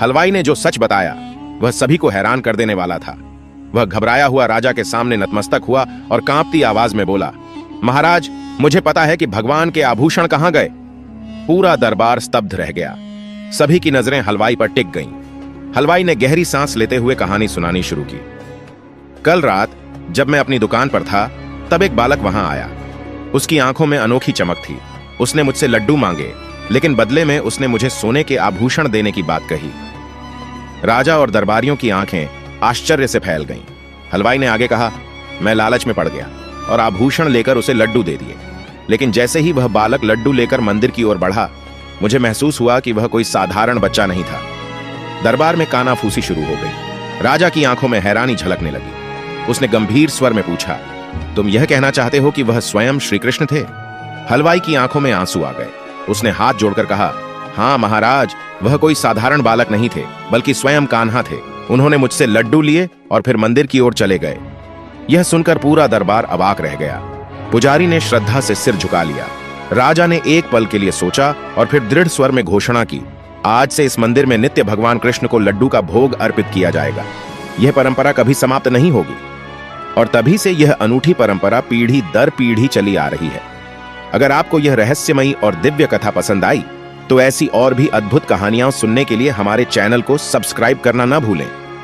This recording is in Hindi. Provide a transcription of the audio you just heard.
हलवाई ने जो सच बताया वह सभी को हैरान कर देने वाला था। वह घबराया हुआ राजा के सामने नतमस्तक हुआ और कांपती आवाज में बोला, महाराज, मुझे पता है कि भगवान के आभूषण कहां गए। पूरा दरबार स्तब्ध रह गया। सभी की नजरें हलवाई पर टिक गईं। हलवाई ने गहरी सांस लेते हुए कहानी सुनानी शुरू की। कल रात जब मैं अपनी दुकान पर था तब एक बालक वहां आया। उसकी आंखों में अनोखी चमक थी। उसने मुझसे लड्डू मांगे, लेकिन बदले में उसने मुझे सोने के आभूषण देने की बात कही। राजा और दरबारियों की आंखें आश्चर्य से फैल गईं। हलवाई ने आगे कहा, मैं लालच में पड़ गया और आभूषण लेकर उसे लड्डू दे दिए। लेकिन जैसे ही वह बालक लड्डू लेकर मंदिर की ओर बढ़ा, मुझे महसूस हुआ कि वह कोई साधारण बच्चा नहीं था। दरबार में कानाफूसी शुरू हो गई। राजा की आंखों में हैरानी झलकने लगी। उसने गंभीर स्वर में पूछा, तुम यह कहना चाहते हो कि वह स्वयं श्री कृष्ण थे? हलवाई की आंखों में आंसू आ गए। उसने हाथ जोड़कर कहा, हाँ महाराज, वह कोई साधारण बालक नहीं थे, बल्कि स्वयं कान्हा थे। उन्होंने मुझसे लड्डू लिए और फिर मंदिर की ओर चले गए। यह सुनकर पूरा दरबार अवाक रह गया। पुजारी ने श्रद्धा से सिर झुका लिया। राजा ने एक पल के लिए सोचा और फिर दृढ़ स्वर में घोषणा की, आज से इस मंदिर में नित्य भगवान कृष्ण को लड्डू का भोग अर्पित किया जाएगा। यह परंपरा कभी समाप्त नहीं होगी। और तभी से यह अनूठी परंपरा पीढ़ी दर पीढ़ी चली आ रही है। अगर आपको यह रहस्यमयी और दिव्य कथा पसंद आई तो ऐसी और भी अद्भुत कहानियां सुनने के लिए हमारे चैनल को सब्सक्राइब करना ना भूलें।